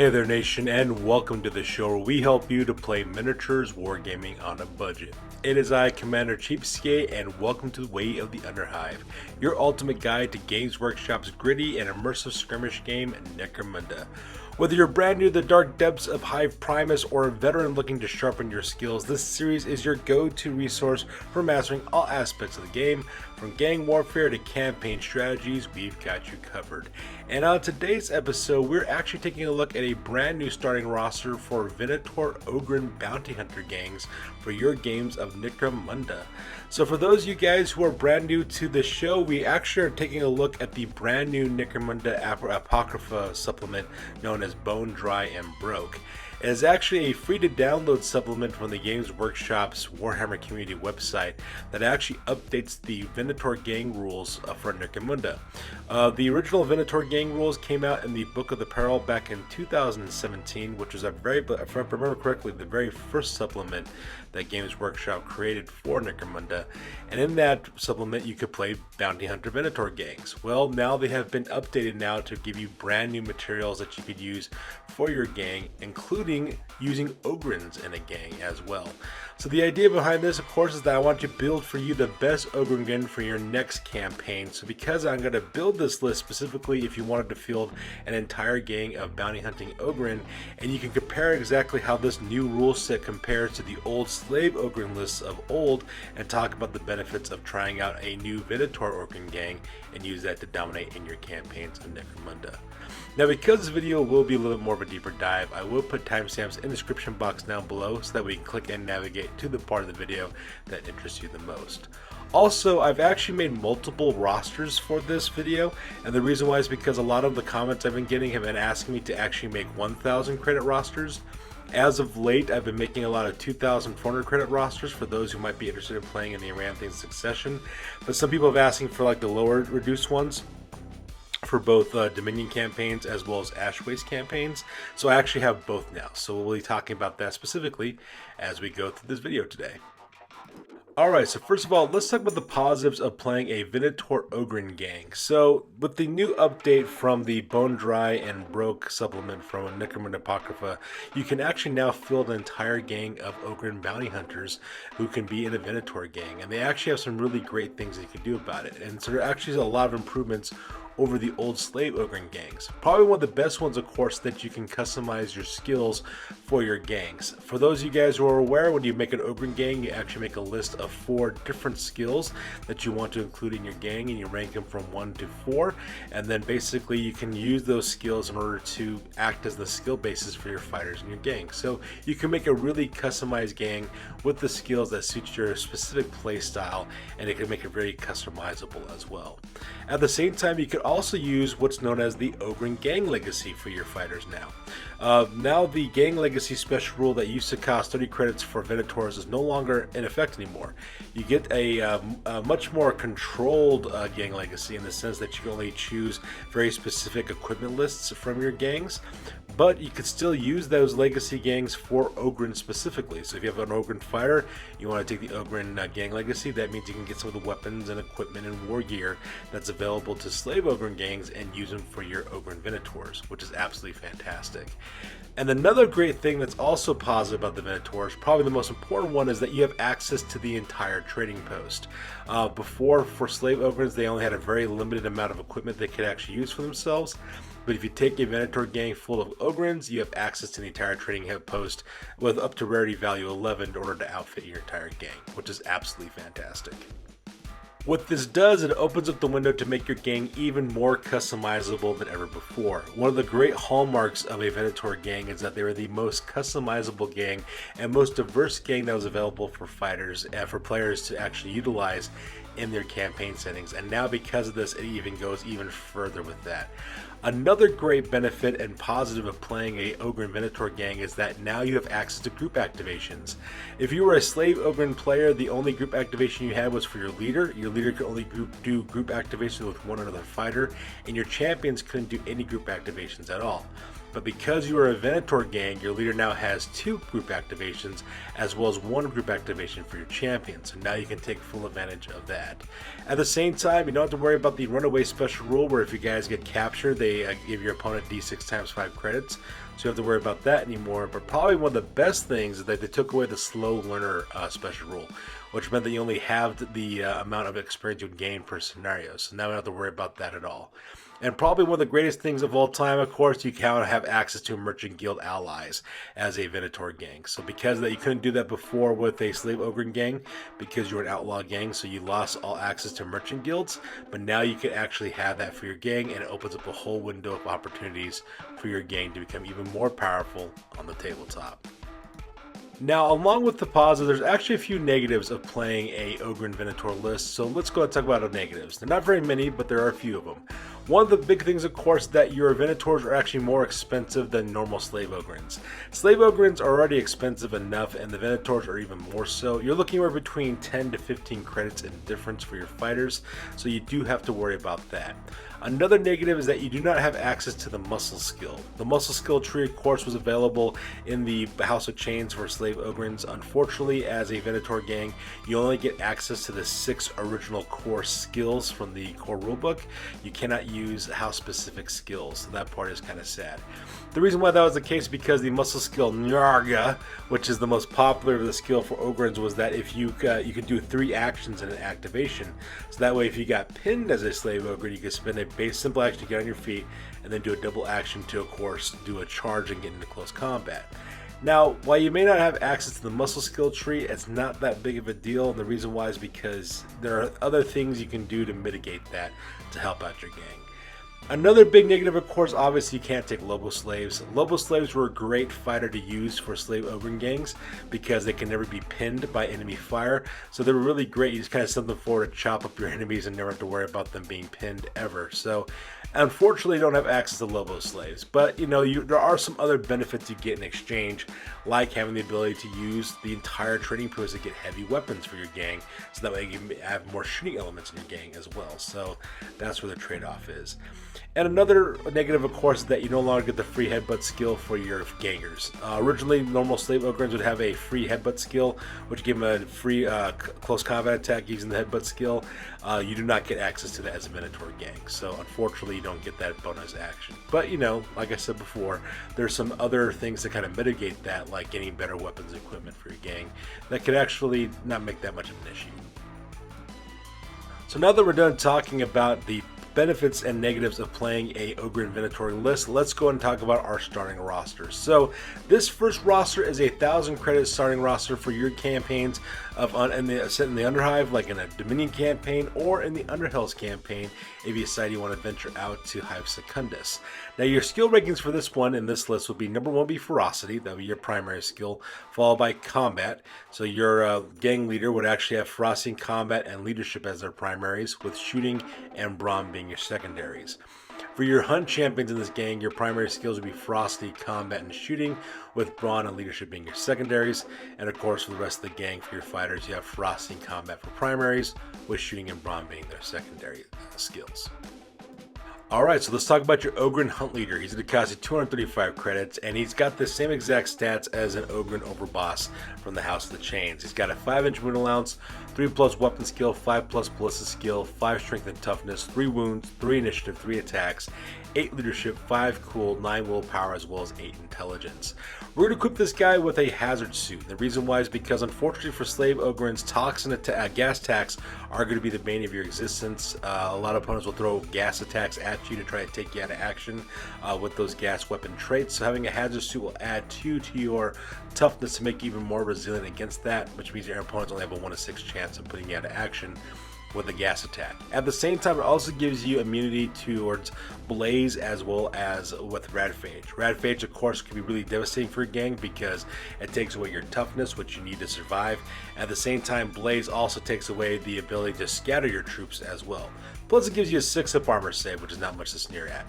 Hey there nation, and welcome to the show where we help you to play miniatures wargaming on a budget. It is I, Commander Cheapskate, and welcome to the Way of the Underhive, your ultimate guide to Games Workshop's gritty and immersive skirmish game, Necromunda. Whether you're brand new to the dark depths of Hive Primus or a veteran looking to sharpen your skills, this series is your go-to resource for mastering all aspects of the game. From gang warfare to campaign strategies, we've got you covered. And on today's episode, we're actually taking a look at a brand new starting roster for Venator, Ogryn bounty hunter gangs for your games of Necromunda. So for those of you guys who are brand new to the show, we actually are taking a look at the brand new Necromunda Apocrypha supplement known as Bone Dry and Broke. It is actually a free to download supplement from the Games Workshop's Warhammer community website that actually updates the Venator gang rules for Necromunda. The original Venator gang rules came out in the Book of the Peril back in 2017, which was if I remember correctly, the very first supplement that Games Workshop created for Necromunda. And in that supplement, you could play bounty hunter Venator gangs. Well, now they have been updated now to give you brand new materials that you could use for your gang, including using Ogryns in a gang as well. So the idea behind this, of course, is that I want to build for you the best Ogryn gang for your next campaign. So because I'm going to build this list specifically if you wanted to field an entire gang of bounty hunting Ogryn, and you can compare exactly how this new rule set compares to the old slave Ogryn lists of old, and talk about the benefits of trying out a new Venator Ogryn gang and use that to dominate in your campaigns of Necromunda. Now, because this video will be a little bit more of a deeper dive, I will put timestamps in the description box down below so that we can click and navigate to the part of the video that interests you the most. Also, I've actually made multiple rosters for this video, and the reason why is because a lot of the comments I've been getting have been asking me to actually make 1,000 credit rosters. As of late, I've been making a lot of 2,400 credit rosters for those who might be interested in playing in the Aranthine Succession, but some people have asking for like the lower reduced ones for both Dominion campaigns as well as Ash Waste campaigns. So I actually have both now. So we'll be talking about that specifically as we go through this video today. Alright, so first of all, let's talk about the positives of playing a Venator Ogryn gang. So, with the new update from the Bone Dry and Broke supplement from Necromunda Apocrypha, you can actually now field an entire gang of Ogryn bounty hunters who can be in a Venator gang. And they actually have some really great things they can do about it. And so there actually is a lot of improvements over the old slave Ogryn gangs. Probably one of the best ones, of course, that you can customize your skills for your gangs. For those of you guys who are aware, when you make an Ogryn gang, you actually make a list of 4 different skills that you want to include in your gang, and you rank them from 1 to 4, and then basically you can use those skills in order to act as the skill basis for your fighters in your gang. So you can make a really customized gang with the skills that suit your specific play style, and it can make it very customizable as well. At the same time, you could also use what's known as the Ogryn Gang Legacy for your fighters now. Now the Gang Legacy special rule that used to cost 30 credits for Venators is no longer in effect anymore. You get a much more controlled Gang Legacy in the sense that you can only choose very specific equipment lists from your gangs, but you could still use those legacy gangs for Ogryn specifically. So if you have an Ogryn fighter, you want to take the Ogryn Gang Legacy, that means you can get some of the weapons and equipment and war gear that's available to slave Ogryn gangs and use them for your Ogryn Venators, which is absolutely fantastic. And another great thing that's also positive about the Venators, probably the most important one, is that you have access to the entire trading post. Before, for slave Ogryns, they only had a very limited amount of equipment they could actually use for themselves. But if you take a Venator gang full of Ogryns, you have access to the entire trading post with up to rarity value 11 in order to outfit your entire gang, which is absolutely fantastic. What this does, it opens up the window to make your gang even more customizable than ever before. One of the great hallmarks of a Venator gang is that they were the most customizable gang and most diverse gang that was available for fighters and for players to actually utilize in their campaign settings. And now because of this, it even goes even further with that. Another great benefit and positive of playing a Ogryn Venator gang is that now you have access to group activations. If you were a slave Ogryn player, the only group activation you had was for your leader. Your leader could only do group activations with one other fighter, and your champions couldn't do any group activations at all. But because you are a Venator gang, your leader now has 2 group activations as well as 1 group activation for your champion. So now you can take full advantage of that. At the same time, you don't have to worry about the runaway special rule where if you guys get captured, they give your opponent d6 times 5 credits. So you don't have to worry about that anymore. But probably one of the best things is that they took away the slow learner special rule, which meant that you only halved the amount of experience you would gain per scenario. So now we don't have to worry about that at all. And probably one of the greatest things of all time, of course, you can have access to Merchant Guild allies as a Venator gang. So because that you couldn't do that before with a Slave Ogryn gang, because you were an outlaw gang, so you lost all access to Merchant Guilds. But now you can actually have that for your gang, and it opens up a whole window of opportunities for your gang to become even more powerful on the tabletop. Now, along with the positives, there's actually a few negatives of playing a Ogryn Venator list, so let's go and talk about the negatives. They're not very many, but there are a few of them. One of the big things, of course, that your Venators are actually more expensive than normal Slave Ogryns. Slave Ogryns are already expensive enough, and the Venators are even more so. You're looking anywhere between 10 to 15 credits in difference for your fighters, so you do have to worry about that. Another negative is that you do not have access to the muscle skill. The muscle skill tree, of course, was available in the House of Chains for Slave Ogryns. Unfortunately, as a Venator gang, you only get access to the 6 original core skills from the core rulebook. You cannot use house-specific skills, so that part is kind of sad. The reason why that was the case is because the muscle skill Nyarga, which is the most popular of the skill for Ogryns, was that if you could do 3 actions in an activation. So that way, if you got pinned as a Slave Ogryn, you could spend a base simple action to get on your feet, and then do a double action to, of course, do a charge and get into close combat. Now, while you may not have access to the muscle skill tree, it's not that big of a deal, and the reason why is because there are other things you can do to mitigate that to help out your gang. Another big negative, of course, obviously you can't take Lobo Slaves. Lobo Slaves were a great fighter to use for Slave Ogryn gangs because they can never be pinned by enemy fire. So they were really great. You just kind of send them forward to chop up your enemies and never have to worry about them being pinned ever. So unfortunately, you don't have access to Lobo Slaves. But, there are some other benefits you get in exchange, like having the ability to use the entire training pool to get heavy weapons for your gang. So that way you can have more shooting elements in your gang as well. So that's where the trade-off is. And another negative, of course, is that you no longer get the free headbutt skill for your gangers. Originally, normal Slave Ogryns would have a free headbutt skill, which gave them a free close combat attack using the headbutt skill. You do not get access to that as a Venator gang, so unfortunately you don't get that bonus action. But, like I said before, there's some other things that kind of mitigate that, like getting better weapons and equipment for your gang, that could actually not make that much of an issue. So now that we're done talking about the benefits and negatives of playing a Ogryn Venator list, let's go and talk about our starting roster. So this first roster is a 1,000 credit starting roster for your campaigns set in the Underhive, like in a Dominion campaign or in the Underhills campaign if you decide you want to venture out to Hive Secundus. Now your skill rankings for this one in this list would be number 1 would be Ferocity, that would be your primary skill, followed by Combat. So your gang leader would actually have Ferocity, Combat, and Leadership as their primaries, with Shooting and Brawn being your secondaries. For your hunt champions in this gang, your primary skills would be Ferocity, Combat, and Shooting, with Brawn and Leadership being your secondaries. And of course, for the rest of the gang, for your fighters, you have Ferocity and Combat for primaries, with Shooting and Brawn being their secondary skills. Alright, so let's talk about your Ogryn Hunt Leader. He's going to cost you 235 credits, and he's got the same exact stats as an Ogryn Overboss from the House of the Chains. He's got a 5-inch wound allowance, 3+ weapon skill, 5+ ballista skill, 5 strength and toughness, 3 wounds, 3 initiative, 3 attacks, 8 leadership, 5 cool, 9 willpower, as well as 8 intelligence. We're going to equip this guy with a hazard suit. The reason why is because, unfortunately for Slave Ogryns, toxin gas attacks are going to be the bane of your existence. A lot of opponents will throw gas attacks at you to try to take you out of action with those gas weapon traits. So having a hazard suit will add 2 to your toughness to make you even more resilient against that, which means your opponents only have a 1 to 6 chance of putting you out of action with a gas attack. At the same time, it also gives you immunity towards Blaze as well as with Radphage. Radphage, of course, can be really devastating for a gang because it takes away your toughness, which you need to survive. At the same time, Blaze also takes away the ability to scatter your troops as well. Plus it gives you a 6-up armor save, which is not much to sneer at.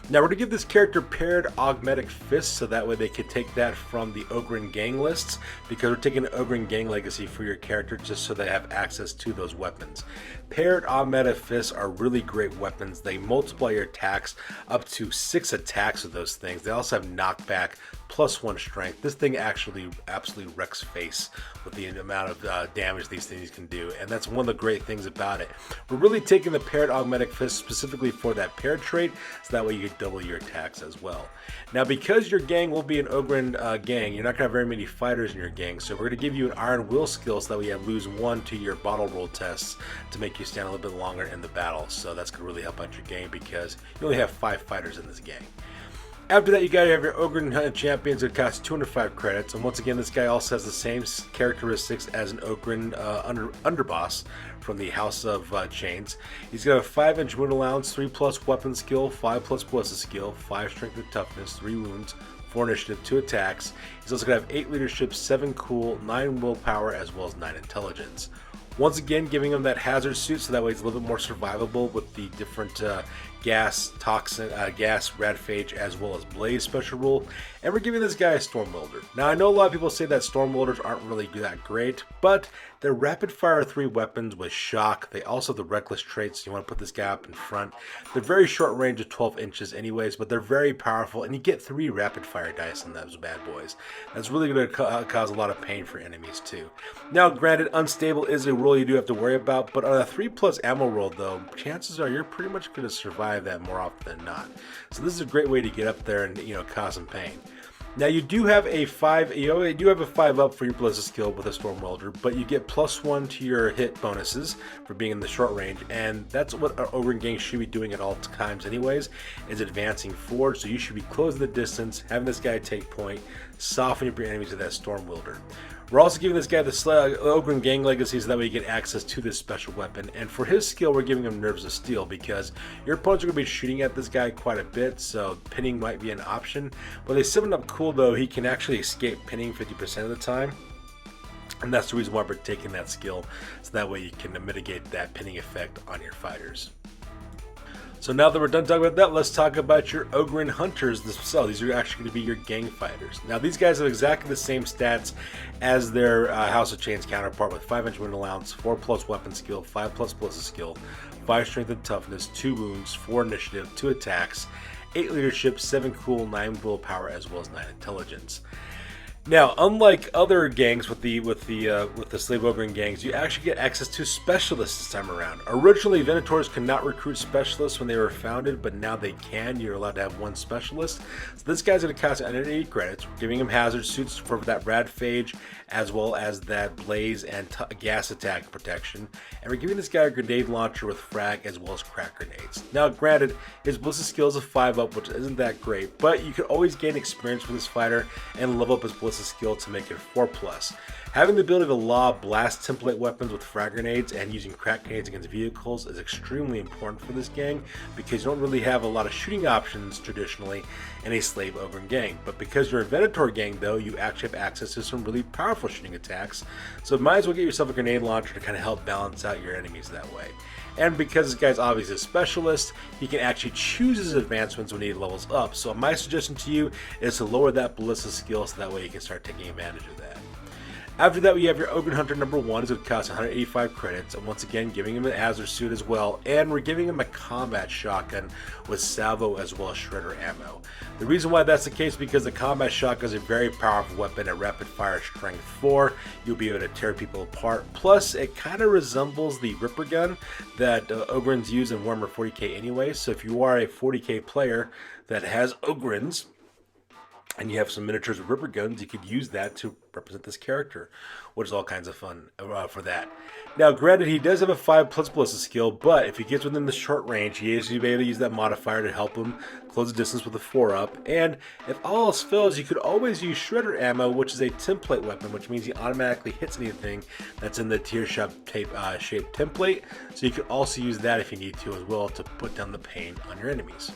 Now we're going to give this character paired augmetic fists, so that way they could take that from the Ogryn gang lists, because we're taking an Ogryn gang legacy for your character just so they have access to those weapons. Paired augmetic fists are really great weapons. They multiply your attacks up to 6 attacks with those things. They also have knockback +1 strength. This thing actually absolutely wrecks face with the amount of damage these things can do, and that's one of the great things about it. We're really taking the paired augmetic fist specifically for that paired trait, so that way you can double your attacks as well. Now, because your gang will be an Ogryn gang, you're not going to have very many fighters in your gang, so we're going to give you an Iron Will skill so that way you lose 1 to your bottle roll tests to make you stand a little bit longer in the battle. So that's going to really help out your gang because you only have 5 fighters in this gang. After that, you gotta have your Ogryn champions that cost 205 credits, and once again, this guy also has the same characteristics as an Ogryn underboss from the House of Chains. He's got a 5-inch wound allowance, 3+ weapon skill, 5+ ballistic skill, 5 strength and toughness, 3 wounds, 4 initiative, 2 attacks. He's also gonna have 8 leadership, 7 cool, 9 willpower, as well as 9 intelligence. Once again, giving him that hazard suit so that way it's a little bit more survivable with the different gas, toxin, gas, radphage, as well as blaze special rule. And we're giving this guy a storm welder. Now, I know a lot of people say that storm welders aren't really that great, but they're rapid fire 3 weapons with shock. They also have the reckless traits, so you want to put this guy up in front. They're very short range of 12 inches anyways, but they're very powerful, and you get 3 rapid fire dice on those bad boys. That's really going to cause a lot of pain for enemies too. Now, granted, unstable is a roll you do have to worry about, but on a 3+ ammo roll though, chances are you're pretty much going to survive that more often than not. So this is a great way to get up there and, you know, cause some pain. Now you do have a 5-up for your ballistic skill with a storm welder, but you get +1 to your hit bonuses for being in the short range, and that's what our Ogryn gang should be doing at all times anyways, is advancing forward. So you should be closing the distance, having this guy take point, soften your enemies with that storm welder. We're also giving this guy the Ogryn gang legacy so that way you get access to this special weapon. And for his skill, we're giving him Nerves of Steel because your opponents are going to be shooting at this guy quite a bit, so pinning might be an option. But they 7-up cool though, he can actually escape pinning 50% of the time. And that's the reason why we're taking that skill, so that way you can mitigate that pinning effect on your fighters. So now that we're done talking about that, let's talk about your Ogryn hunters themselves. These are actually going to be your gang fighters. Now these guys have exactly the same stats as their House of Chains counterpart with 5-inch wound allowance, 4+ weapon skill, 5+ ballistic skill, 5 strength and toughness, 2 wounds, 4 initiative, 2 attacks, 8 leadership, 7 cool, 9 willpower, as well as 9 intelligence. Now, unlike other gangs with the slave Ogryn gangs, you actually get access to specialists this time around. Originally, Venators could not recruit specialists when they were founded, but now they can. You're allowed to have 1 specialist. So this guy's going to cost 180 credits. We're giving him hazard suits for that radphage, as well as that blaze and gas attack protection. And we're giving this guy a grenade launcher with frag, as well as crack grenades. Now, granted, his ballistic skill is a 5-up, which isn't that great, but you can always gain experience with this fighter and level up his ballistic skill to make it 4+. Having the ability to lob blast template weapons with frag grenades and using crack grenades against vehicles is extremely important for this gang because you don't really have a lot of shooting options traditionally in a slave Ogryn gang. But because you're a Venator gang though, you actually have access to some really powerful shooting attacks, so might as well get yourself a grenade launcher to kind of help balance out your enemies that way. And because this guy's obviously a specialist, he can actually choose his advancements when he levels up. So my suggestion to you is to lower that ballistic skill so that way you can start taking advantage of that. After that, we have your Ogryn Hunter number 1, is going to cost 185 credits, and once again, giving him an hazard suit as well, and we're giving him a combat shotgun with salvo as well as shredder ammo. The reason why that's the case is because the combat shotgun is a very powerful weapon at rapid fire strength 4. You'll be able to tear people apart, plus it kind of resembles the Ripper gun that Ogryns use in Warhammer 40k anyway, so if you are a 40k player that has Ogryns, and you have some miniatures with Ripper guns, you could use that to represent this character, which is all kinds of fun for that. Now, granted, he does have a 5+ ballistic skill, but if he gets within the short range, he is able to use that modifier to help him close the distance with a 4-up. And if all else fails, you could always use shredder ammo, which is a template weapon, which means he automatically hits anything that's in the tier shaped template. So you could also use that if you need to as well to put down the pain on your enemies.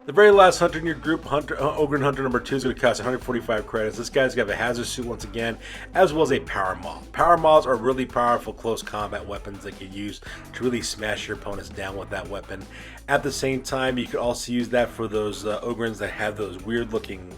The very last hunter in your group, Ogryn Hunter number 2, is going to cost 145 credits. This guy's got a hazard suit once again, as well as a power maul. Power mauls are really powerful close combat weapons that you use to really smash your opponents down with that weapon. At the same time, you could also use that for those Ogryns that have those weird looking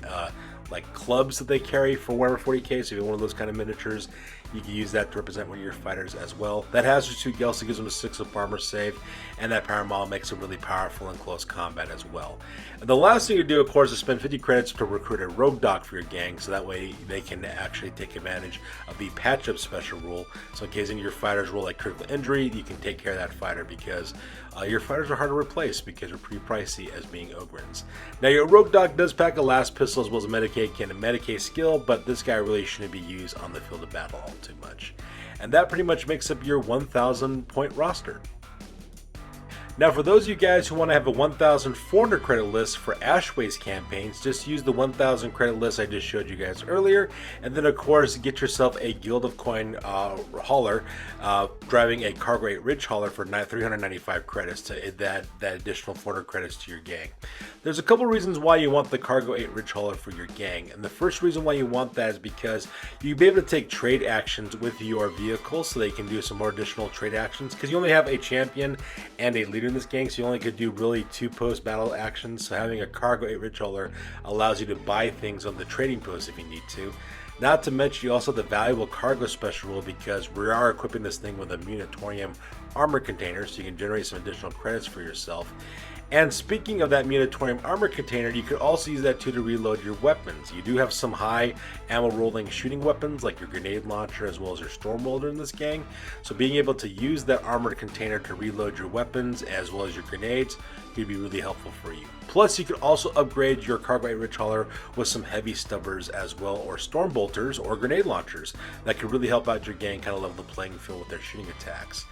like clubs that they carry for Warhammer 40k. So if you have one of those kind of miniatures, you can use that to represent one of your fighters as well. That hazard suit also gives them a 6 up armor save, and that power maul makes them really powerful in close combat as well. And the last thing you do, of course, is spend 50 credits to recruit a rogue doc for your gang, so that way they can actually take advantage of the patch up special rule. So in case any of your fighters roll like critical injury, you can take care of that fighter, because your fighters are hard to replace because they're pretty pricey as being Ogryns. Now your rogue doc does pack a last pistol as well as a Medicaid can and Medicaid skill, but this guy really shouldn't be used on the field of battle all too much. And that pretty much makes up your 1,000 point roster. Now for those of you guys who want to have a 1,400 credit list for Ashways campaigns, just use the 1,000 credit list I just showed you guys earlier, and then of course get yourself a Guild of Coin hauler, driving a Cargo 8 Ridge hauler for 395 credits to add that additional 400 credits to your gang. There's a couple reasons why you want the Cargo 8 Ridge hauler for your gang, and the first reason why you want that is because you'll be able to take trade actions with your vehicle, so they can do some more additional trade actions, because you only have a champion and a leader in this gang, so you only could do really 2 post-battle actions. So having a Cargo 8 Ridge hauler allows you to buy things on the trading post if you need to. Not to mention you also have the valuable cargo special rule, because we are equipping this thing with a Munitorium armor container, so you can generate some additional credits for yourself. And speaking of that Munitorium armor container, you could also use that too to reload your weapons. You do have some high ammo rolling shooting weapons like your grenade launcher as well as your storm welder in this gang. So being able to use that armored container to reload your weapons as well as your grenades could be really helpful for you. Plus you could also upgrade your Cargo 8 Ridge hauler with some heavy stubbers as well, or storm bolters or grenade launchers that could really help out your gang, kind of level the playing field with their shooting attacks.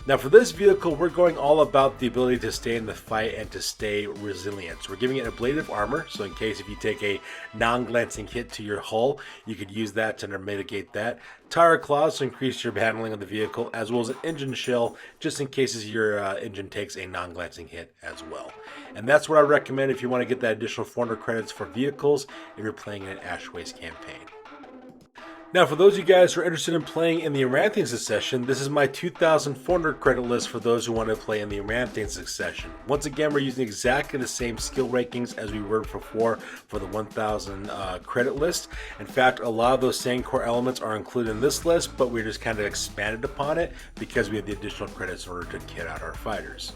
Now for this vehicle, we're going all about the ability to stay in the fight and to stay resilient. So we're giving it ablative armor, so in case if you take a non-glancing hit to your hull, you could use that to mitigate that. Tire claws to increase your handling of the vehicle, as well as an engine shell, just in case your engine takes a non-glancing hit as well. And that's what I recommend if you want to get that additional 400 credits for vehicles if you're playing in an Ashways campaign. Now for those of you guys who are interested in playing in the Amaranthian Succession, this is my 2,400 credit list for those who want to play in the Amaranthian Succession. Once again, we're using exactly the same skill rankings as we were before for the 1,000 credit list. In fact, a lot of those same core elements are included in this list, but we just kind of expanded upon it because we have the additional credits in order to kit out our fighters.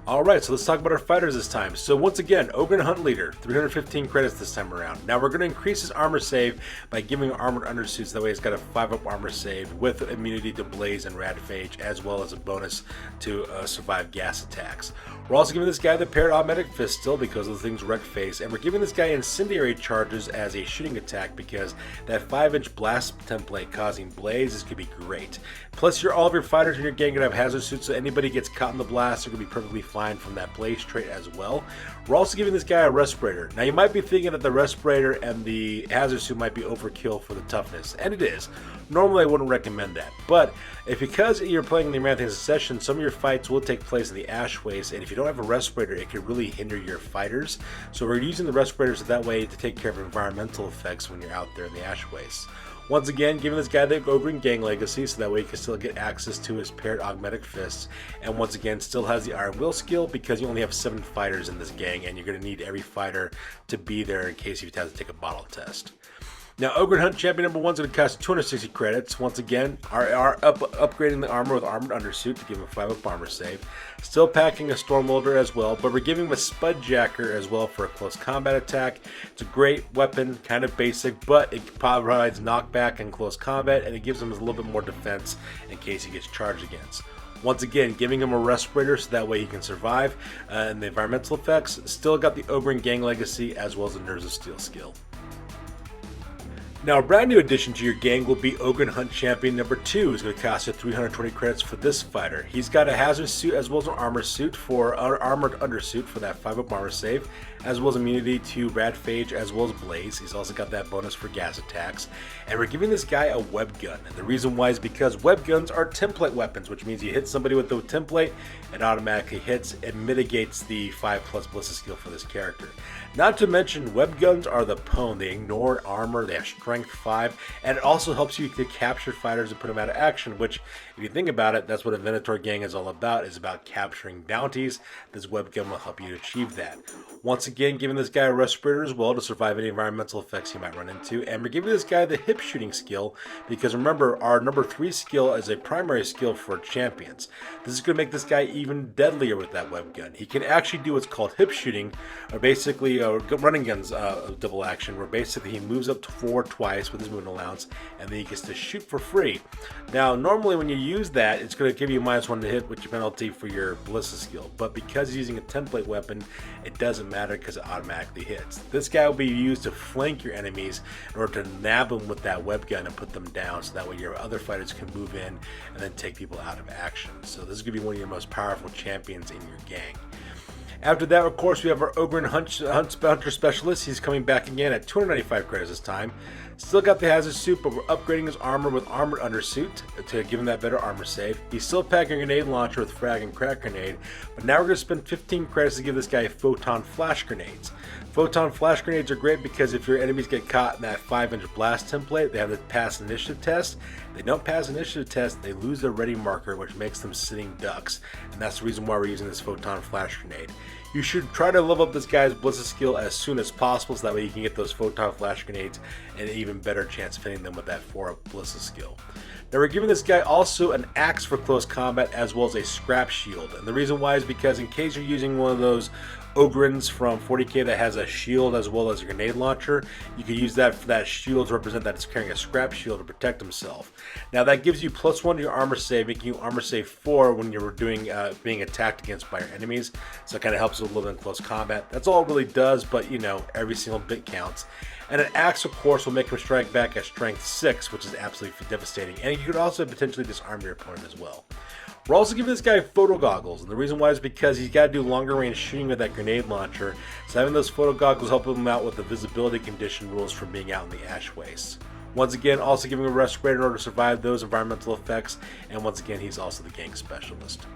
Alright, so let's talk about our fighters this time. So once again, Ogryn Hunt Leader, 315 credits this time around. Now we're going to increase his armor save by giving him armored undersuits. That way he's got a 5-up armor save with immunity to blaze and radphage, as well as a bonus to survive gas attacks. We're also giving this guy the paired automatic fist still because of the thing's wreck phase, and we're giving this guy incendiary charges as a shooting attack because that 5-inch blast template causing blaze is going to be great. Plus all of your fighters in your gang are going to have hazard suits, so anybody gets caught in the blast, they're going to be perfectly fine from that blaze trait as well. We're also giving this guy a respirator. Now you might be thinking that the respirator and the hazard suit might be overkill for the toughness, and it is. Normally I wouldn't recommend that, but because you're playing the Amaranthian Succession, some of your fights will take place in the Ashways, and if you don't have a respirator, it could really hinder your fighters. So we're using the respirators that way to take care of environmental effects when you're out there in the Ashways. Once again, giving this guy the Ogryn gang legacy, so that way he can still get access to his paired augmented fists, and once again still has the Iron Will skill because you only have 7 fighters in this gang, and you're going to need every fighter to be there in case you have to take a bottle test. Now, Ogryn Hunt Champion number 1 is going to cost 260 credits. Once again, upgrading the armor with armored undersuit to give him a 5-up armor save. Still packing a storm welder as well, but we're giving him a spudjacker as well for a close combat attack. It's a great weapon, kind of basic, but it provides knockback in close combat, and it gives him a little bit more defense in case he gets charged against. Once again, giving him a respirator so that way he can survive and the environmental effects. Still got the Ogryn gang legacy as well as the Nerves of Steel skill. Now, a brand new addition to your gang will be Ogryn Hunt Champion number 2. It's going to cost you 320 credits for this fighter. He's got a hazard suit as well as an armor suit for armored undersuit for that 5-up armor save, as well as immunity to Radphage, as well as Blaze. He's also got that bonus for gas attacks. And we're giving this guy a web gun. And the reason why is because web guns are template weapons, which means you hit somebody with the template, it automatically hits and mitigates the 5+ ballistic skill for this character. Not to mention, web guns are the pwn. They ignore armor, they have strength 5, and it also helps you to capture fighters and put them out of action, which, if you think about it, that's what a Venator gang is all about, is about capturing bounties. This web gun will help you to achieve that. Once again, giving this guy a respirator as well to survive any environmental effects he might run into, and we're giving this guy the hip shooting skill, because remember, our number 3 skill is a primary skill for champions. This is going to make this guy even deadlier with that web gun. He can actually do what's called hip shooting, or basically running guns double action, where basically he moves up to forward twice with his movement allowance, and then he gets to shoot for free. Now, normally when you use that, it's going to give you -1 to hit, with your penalty for your ballista skill, but because he's using a template weapon, it doesn't matter because it automatically hits. This guy will be used to flank your enemies in order to nab them with that web gun and put them down, so that way your other fighters can move in and then take people out of action. So this is going to be one of your most powerful champions in your gang. After that, of course, we have our Ogryn Hunter Specialist. He's coming back again at 295 credits this time. Still got the hazard suit, but we're upgrading his armor with armored undersuit to give him that better armor save. He's still packing a grenade launcher with frag and crack grenade, but now we're going to spend 15 credits to give this guy photon flash grenades. Photon flash grenades are great because if your enemies get caught in that 5-inch blast template, they have to pass an initiative test. If they don't pass an initiative test, they lose their ready marker, which makes them sitting ducks, and that's the reason why we're using this photon flash grenade. You should try to level up this guy's ballistic skill as soon as possible, so that way you can get those photon flash grenades and an even better chance of hitting them with that 4 ballistic skill. Now we're giving this guy also an axe for close combat, as well as a scrap shield, and the reason why is because in case you're using one of those Ogryns from 40k that has a shield as well as a grenade launcher, you can use that for that shield to represent that it's carrying a scrap shield to protect himself. Now that gives you +1 to your armor save, making you armor save 4 when you're doing being attacked against by your enemies. So it kind of helps a little bit in close combat. That's all it really does, but you know, every single bit counts. And an axe, of course, will make him strike back at strength 6, which is absolutely devastating. And you could also potentially disarm your opponent as well. We're also giving this guy photo goggles, and the reason why is because he's got to do longer range shooting with that grenade launcher, so having those photo goggles help him out with the visibility condition rules from being out in the ash wastes. Once again, also giving him a respirator in order to survive those environmental effects, and once again, he's also the gang specialist.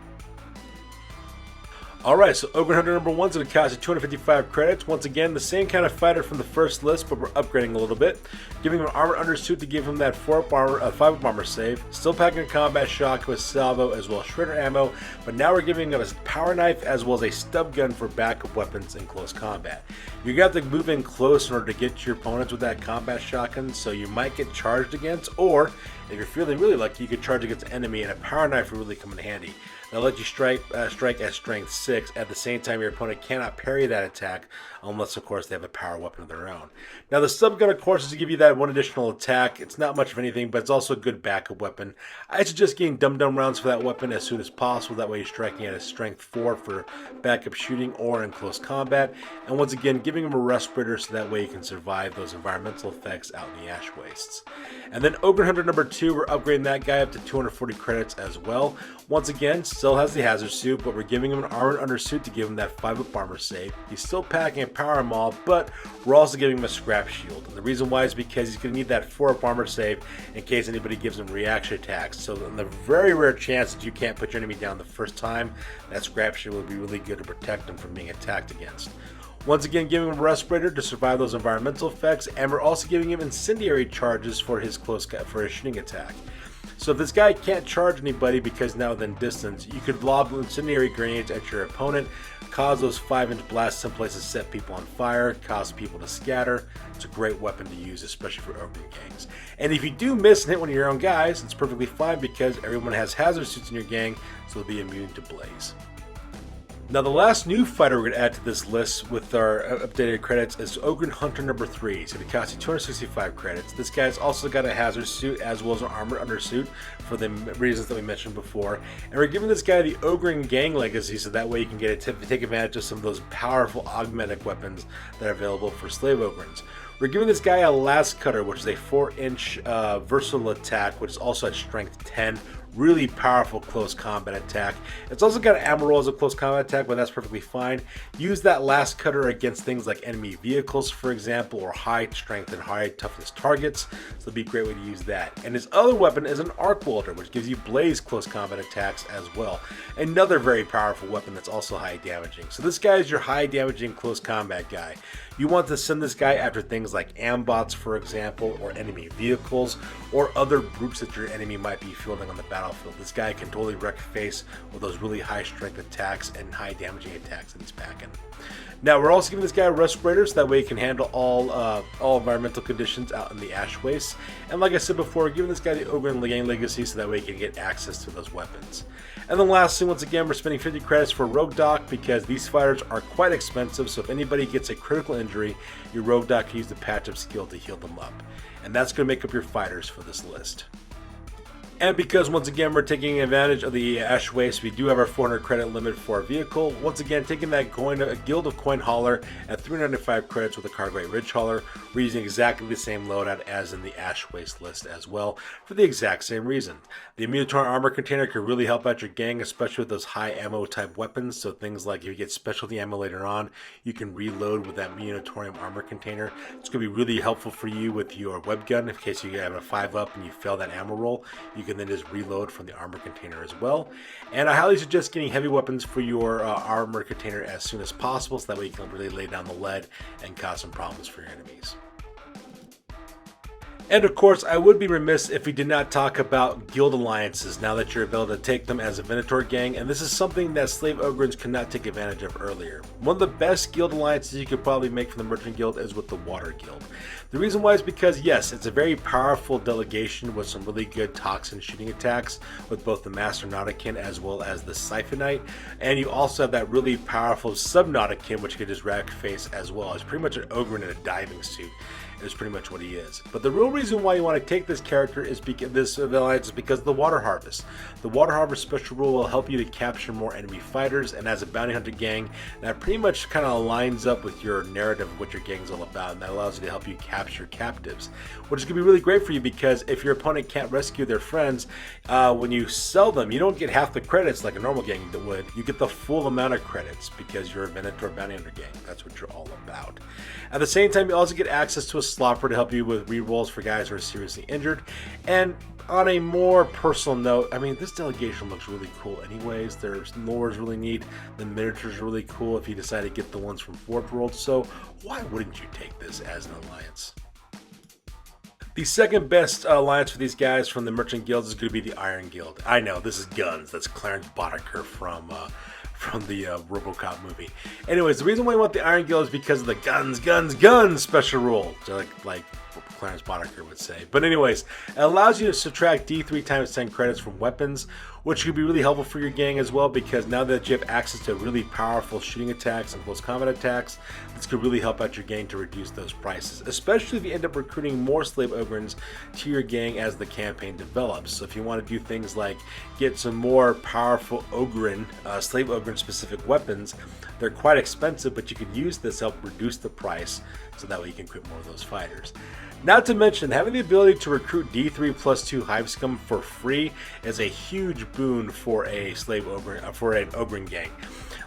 Alright, so Ogryn Hunter number 1 is going to cost you 255 credits. Once again, the same kind of fighter from the first list, but we're upgrading a little bit. Giving him an armored undersuit to give him that 5 up armor save. Still packing a combat shock with salvo as well as shredder ammo, but now we're giving him a power knife as well as a stub gun for backup weapons in close combat. You're going to have to move in close in order to get your opponents with that combat shotgun, so you might get charged against, or if you're feeling really lucky, you could charge against an enemy, and a power knife will really come in handy. They'll let you strike at strength 6. At the same time, your opponent cannot parry that attack unless, of course, they have a power weapon of their own. Now, the stub gun, of course, is to give you that one additional attack. It's not much of anything, but it's also a good backup weapon. I suggest getting dum-dum rounds for that weapon as soon as possible. That way you're striking at a strength 4 for backup shooting or in close combat. And once again, giving him a respirator so that way you can survive those environmental effects out in the ash wastes. And then Ogryn Hunter number 2, we're upgrading that guy up to 240 credits as well. Once again, still has the hazard suit, but we're giving him an armored undersuit to give him that 5 up armor save. He's still packing a power maul, but we're also giving him a scrap shield. And the reason why is because he's going to need that 4 up armor save in case anybody gives him reaction attacks. So in the very rare chance that you can't put your enemy down the first time, that scrap shield will be really good to protect him from being attacked against. Once again, giving him a respirator to survive those environmental effects, and we're also giving him incendiary charges for his shooting attack. So if this guy can't charge anybody because now within distance, you could lob incendiary grenades at your opponent, cause those 5-inch blasts in places, set people on fire, cause people to scatter. It's a great weapon to use, especially for Ogryn gangs. And if you do miss and hit one of your own guys, it's perfectly fine because everyone has hazard suits in your gang, so they'll be immune to blaze. Now the last new fighter we're going to add to this list with our updated credits is Ogryn Hunter number 3. It's going to cost you 265 credits. This guy's also got a hazard suit as well as an armored undersuit for the reasons that we mentioned before. And we're giving this guy the Ogryn gang legacy so that way you can take advantage of some of those powerful augmented weapons that are available for slave Ogryns. We're giving this guy a last cutter, which is a 4-inch versatile attack, which is also at strength 10, Really powerful close combat attack. It's also got an ammo roll as a close combat attack, but that's perfectly fine. Use that last cutter against things like enemy vehicles, for example, or high strength and high toughness targets. So it'll be a great way to use that. And his other weapon is an arc welder, which gives you blaze close combat attacks as well. Another very powerful weapon that's also high damaging. So this guy is your high damaging close combat guy. You want to send this guy after things like ambots, for example, or enemy vehicles, or other groups that your enemy might be fielding on the battlefield. This guy can totally wreck face with those really high strength attacks and high damaging attacks that he's packing. Now we're also giving this guy a respirator so that way he can handle all environmental conditions out in the ash wastes. And like I said before, we're giving this guy the Ogryn Gang legacy so that way he can get access to those weapons. And then lastly, once again, we're spending 50 credits for Rogue Doc because these fighters are quite expensive. So if anybody gets a critical injury, your Rogue Doc can use the patch-up skill to heal them up. And that's going to make up your fighters for this list. And because, once again, we're taking advantage of the ash waste, we do have our 400 credit limit for our vehicle. Once again, taking that Guild of Coin Hauler at 395 credits with the Cargate Ridge Hauler, we're using exactly the same loadout as in the ash waste list as well, for the exact same reason. The Minotaur armor container can really help out your gang, especially with those high ammo type weapons. So things like if you get specialty ammo later on, you can reload with that Minotaurium armor container. It's going to be really helpful for you with your web gun in case you have a 5-up and you fail that ammo roll. You can then just reload from the armor container as well. And I highly suggest getting heavy weapons for your armor container as soon as possible, so that way you can really lay down the lead and cause some problems for your enemies. And of course, I would be remiss if we did not talk about guild alliances now that you're able to take them as a Venator gang, and this is something that Slave Ogryns could not take advantage of earlier. One of the best guild alliances you could probably make from the Merchant Guild is with the Water Guild. The reason why is because, yes, it's a very powerful delegation with some really good toxin shooting attacks with both the Master Nautican as well as the Siphonite, and you also have that really powerful Subnautican which can just rack face as well. It's pretty much an Ogryn in a diving suit. Is pretty much what he is. But the real reason why you want to take this character is because this alliance is because of the Water Harvest. The Water Harvest special rule will help you to capture more enemy fighters, and as a bounty hunter gang, that pretty much kind of lines up with your narrative of what your gang's all about, and that allows you to help you capture captives, which is going to be really great for you because if your opponent can't rescue their friends, when you sell them, you don't get half the credits like a normal gang would. You get the full amount of credits because you're a Venator bounty hunter gang. That's what you're all about. At the same time, you also get access to a slopper to help you with rerolls for guys who are seriously injured. And on a more personal note, I mean, this delegation looks really cool anyways. Their lore is really neat. The miniatures are really cool if you decide to get the ones from Forge World. So why wouldn't you take this as an alliance? The second best alliance for these guys from the Merchant Guilds is going to be the Iron Guild. I know, this is guns. That's Clarence Boddicker from the RoboCop movie. Anyways, the reason why you want the Iron Guild is because of the guns special rule. So like Clarence Boddicker would say. But anyways, it allows you to subtract D3 times 10 credits from weapons, which could be really helpful for your gang as well, because now that you have access to really powerful shooting attacks and close combat attacks, this could really help out your gang to reduce those prices, especially if you end up recruiting more Slave Ogryns to your gang as the campaign develops. So if you want to do things like get some more powerful Ogryn, Slave Ogryn specific weapons, they're quite expensive, but you can use this to help reduce the price so that way you can equip more of those fighters. Not to mention, having the ability to recruit D3 plus 2 Hive Scum for free is a huge boon for a Slave Ogryn, for an Ogryn gang.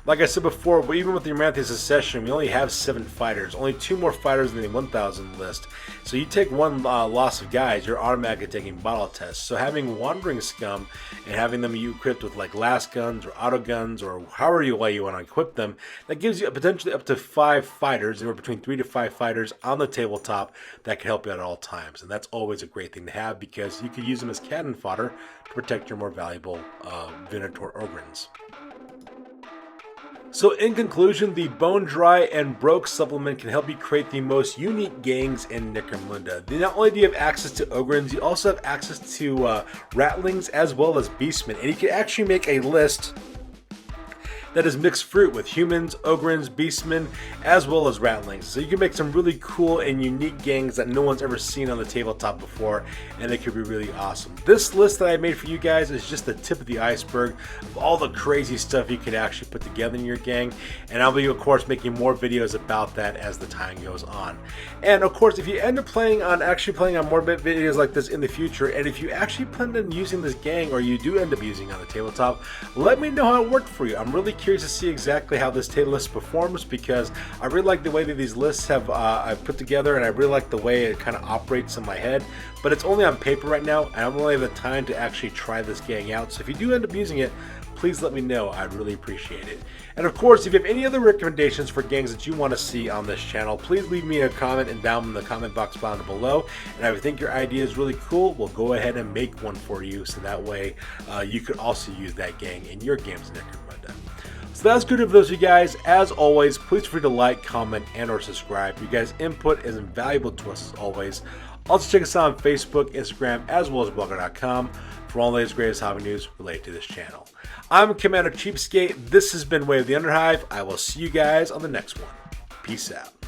Like I said before, but even with the Amaranthian Secession, we only have 7 fighters, only 2 more fighters than the 1,000 list. So you take one loss of guys, you're automatically taking bottle tests. So having Wandering Scum and having them equipped with like last guns or auto guns or however you want to equip them, that gives you potentially up to 5 fighters, anywhere between 3 to 5 fighters on the tabletop that can help you out at all times. And that's always a great thing to have because you could use them as cannon fodder to protect your more valuable Venator Ogryns. So in conclusion, the Bone Dry and Broke supplement can help you create the most unique gangs in Necromunda. Not only do you have access to Ogryns, you also have access to Ratlings as well as Beastmen. And you can actually make a list that is mixed fruit with humans, Ogryns, beastmen, as well as ratlings. So you can make some really cool and unique gangs that no one's ever seen on the tabletop before, and it could be really awesome. This list that I made for you guys is just the tip of the iceberg of all the crazy stuff you could actually put together in your gang, and I'll be of course making more videos about that as the time goes on. And of course, if you end up actually playing on more videos like this in the future, and if you actually plan on using this gang, or you do end up using on the tabletop, let me know how it worked for you. I'm really curious to see exactly how this list performs, because I really like the way that these lists have I've put together, and I really like the way it kind of operates in my head. But it's only on paper right now, and I don't really have the time to actually try this gang out. So if you do end up using it, please let me know. I'd really appreciate it. And of course, if you have any other recommendations for gangs that you want to see on this channel, please leave me a comment and down in the comment box down below. And if I think your idea is really cool, we'll go ahead and make one for you, so that way you could also use that gang in your games in Necromunda. So that's good of those, you guys. As always, please feel free to like, comment, and or subscribe. Your guys' input is invaluable to us as always. Also check us out on Facebook, Instagram, as well as blogger.com for all the latest greatest hobby news related to this channel. I'm Commander Cheapskate. This has been Way of the Underhive. I will see you guys on the next one. Peace out.